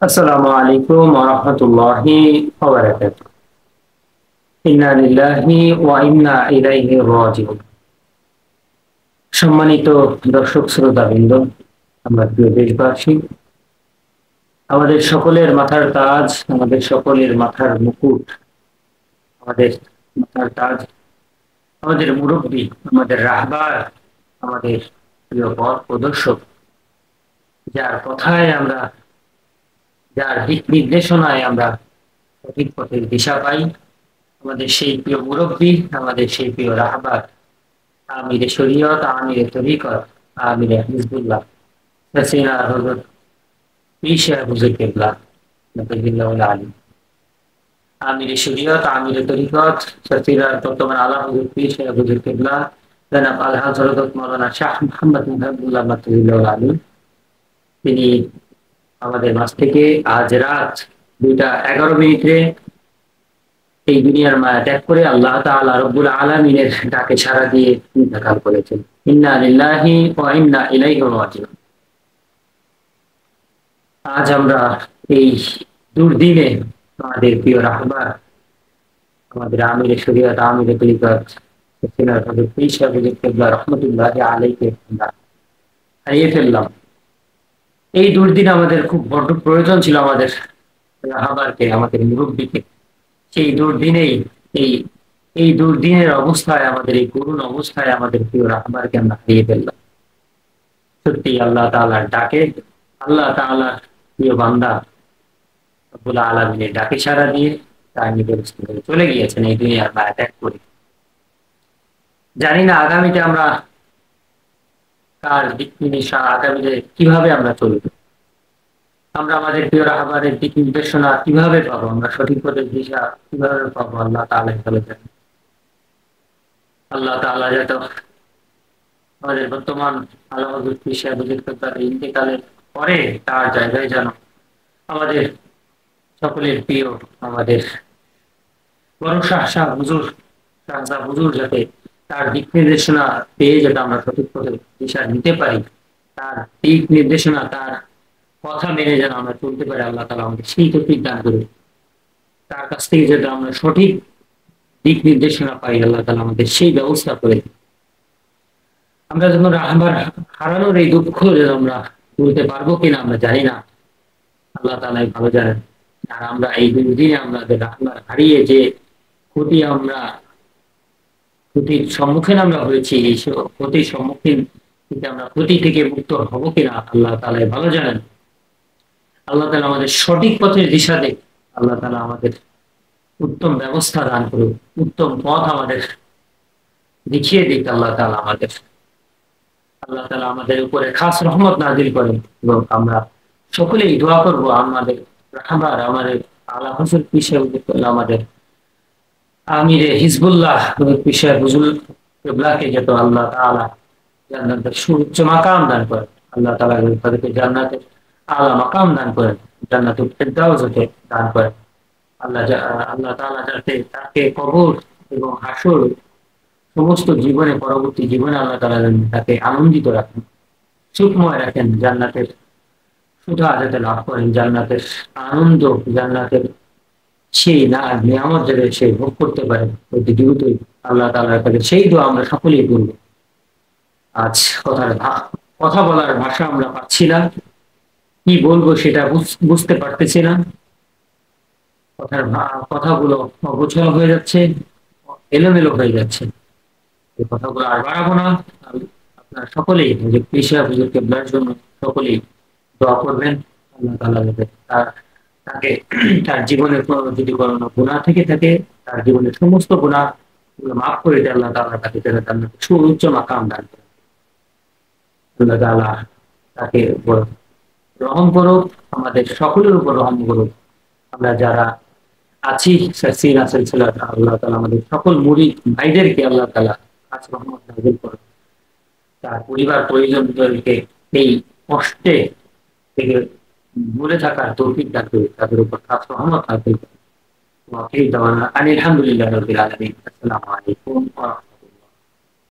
আসসালামু আলাইকুম ওয়া রাহমাতুল্লাহি ওয়া বারাকাতুহু। ইন্না লিল্লাহি ওয়া ইন্না ইলাইহি রাজিউন। সম্মানিত দর্শক শ্রোতাবৃন্দ, আমরা প্রিয় দেশবাসী, আমাদের সকলের মাথার তাজ, আমাদের সকলের মাথার মুকুট, আমাদের মাথার তাজ, আমাদের মুরব্বী, আমাদের রাহবার, আমাদের প্রিয় পথ প্রদর্শক, যার কথায় আমরা, যার দিক নির্দেশনায় আমরা সঠিক পথের দিশা পাই, আমাদের সেই প্রিয় মুরব্বী, আমাদের সেই প্রিয় রাহবার, আমিরে শরীয়ত, আমিরে তরিকত, আমিরে হিজবুল্লাহ, সৈয়দনা হযরত পীর সাহেব হুজুর কেবলা নবীউল্লাহ আলী। আমিরে শরীয়ত, আমিরে তরিকত, সৈয়দনা বর্তমান আলা হযরত পীর সাহেব হুজুর কেবলা জনাব আল হযরত মাওলানা শাহ মুহাম্মদ মুহাম্মদুল্লাহ নবীউল্লাহ আলী, তিনি আমাদের মাঝ থেকে আজ রাত 2:11 এই দুনিয়ার মায়া ত্যাগ করে আল্লাহ তাআলা রব্বুল আলামিনের ডাকে সাড়া দিয়ে ইন্তেকাল করেছেন। ইন্না লিল্লাহি ওয়া ইন্না ইলাইহি রাজিউন। আজ আমরা এই দুর্দিনে আমাদের প্রিয় রাহবার, আমাদের আমিরে শরীয়ত, আমিরে তরিকত সৈয়দনা হযরত পীর সাহেব হুজুর কেবলা রহমাতুল্লাহি আলাইহি আমরা হারিয়ে ফেললাম। এই দুর্দিনে আমাদের খুব বড় প্রয়োজন ছিল আমাদের রাহবারকে, আমাদের মুরব্বীকে। সেই দুর্দিনেই এই এই দুর্দিনের অবস্থায়, আমাদের এই করুণ অবস্থায় আমাদের প্রিয় রাহবারকে আমরা হারিয়ে ফেললাম। সত্যি আল্লাহ তাআলার ডাকে, আল্লাহ তাআলার প্রিয় বান্দা রব্বুল আলামিনের ডাকে সাড়া দিয়ে তার নিজের স্থান থেকে চলে গিয়েছেন এই দুনিয়ার মায়া ত্যাগ করে। জানি না আগামীতে আমরা কার দিক নির্দেশনা, আগামীতে কিভাবে আমরা চলবো, আমরা আমাদের প্রিয় রাহবারের দিক নির্দেশনা কিভাবে পাবো, আমরা সঠিক পথের দিশা কিভাবে পাবো, আল্লাহ তাআলা ভালো জানেন। আল্লাহ তাআলা যাতে আমাদের বর্তমান আলা হযরত পীর সাহেব হুজুর কেবলার ইন্তেকালের পরে তার জায়গায় যেন আমাদের সকলের প্রিয়, আমাদের বড় শাহ হুজুর, শাহ হুজুর যাতে তার দিক নির্দেশনা পেয়ে যাতে আমরা সঠিক পথে দিশা নিতে পারি, তার দিক নির্দেশনা, তার কথা মেনে যেন আমরা চলতে পারি, আল্লাহ তাআলা আমাদের সেই তৌফিক দান করুন। তার কাছ থেকে যাতে আমরা সঠিক দিক নির্দেশনা পাই, আল্লাহ তাআলা আমাদের সেই ব্যবস্থা করে দিন। আমরা যখন রাহবার হারানোর এই দুঃখ যেন আমরা ভুলতে পারবো কিনা আমরা জানি না, আল্লাহ তাআলাই ভালো জানেন। আর আমরা এই দুর্দিনে আমাদের রাহবার হারিয়ে যে ক্ষতি, আমরা ক্ষতির সম্মুখীন আমরা হয়েছি, এই ক্ষতির সম্মুখীন থেকে আমরা ক্ষতি থেকে মুক্ত হবো কিনা আল্লাহ তাআলাই ভালো জানেন। আল্লাহ তাআলা আমাদের সঠিক পথের দিশা দেখ, আল্লাহ তাআলা আমাদের উত্তম ব্যবস্থা দান করুন, উত্তম পথ আমাদের দেখিয়ে দিক আল্লাহ তাআলা আমাদের। আল্লাহ তাআলা আমাদের উপরে খাস রহমত নাজিল করেন এবং আমরা সকলেই দোয়া করব আমাদের রাহবার, আমাদের আলা হযরত পীর সাহেব আমাদের আমিরে হিজবুল্লাহ পীর সাহেব হুজুর কেবলাকে যত আল্লাহ তাআলা জান্নাতের সুউচ্চ মাকাম দান করেন, আল্লাহ তাআলা তাদেরকে জান্নাতের আলা মাকাম দান করেন, জান্নাতুল ফেরদাউস হতে দান করেন। আল্লাহ তাআলা যাতে তাকে কবর এবং হাসর সমস্ত জীবনে, পরবর্তী জীবনে আল্লাহ তাআলা তাকে আনন্দিত রাখেন, সুখময় রাখেন, জান্নাতের সুধা যাতে লাভ করেন, জান্নাতের আনন্দ, জান্নাতের সেই নিয়ামত যাতে সে ভোগ করতে পারে অতি দ্রুতই, আল্লাহ তাআলার কাছে সেই দোয়া আমরা সকলেই করব। আজ কথা বলার ভাষা আমরা পাচ্ছি না, কি বলবো সেটা বুঝতে পারতেছি না, কথাগুলো অগোছালো হয়ে যাচ্ছে, এলোমেলো হয়ে যাচ্ছে। এই কথাগুলো আর বাড়াবো না। আপনারা সকলেই যে পেশা হুজুর কেবলার জন্য সকলেই দোয়া করবেন, আল্লাহ তাআলা যাতে তাকে তার জীবনের যদি কোনো গুনাহ থেকে থাকে, তার জীবনের সমস্ত গুনাহ গুলো মাফ করে দেয়, আল্লাহ তাআলা তাকে তার সুউচ্চ মাকাম দান করেন। আল্লাহ তাআলা তাকে রহম করুক, আমাদের সকলের উপর রহম করুক। আমরা যারা আছি আল্লাহ তাআলা আমাদের সকল মুরিদ ভাইদেরকে আল্লাহ তাআলা খাস রহমত নাযিল করেন, তার পরিবার পরিজনদেরকে এই কষ্টে থেকে ভুলে থাকার তৌফিক দান করে, তাদের উপর খাস রহমত নাযিল করেন। ওয়া আখিরু দাওয়ানা আনিল হামদুলিল্লাহি রাব্বিল আলামিন। আসসালামু আলাইকুম ওয়া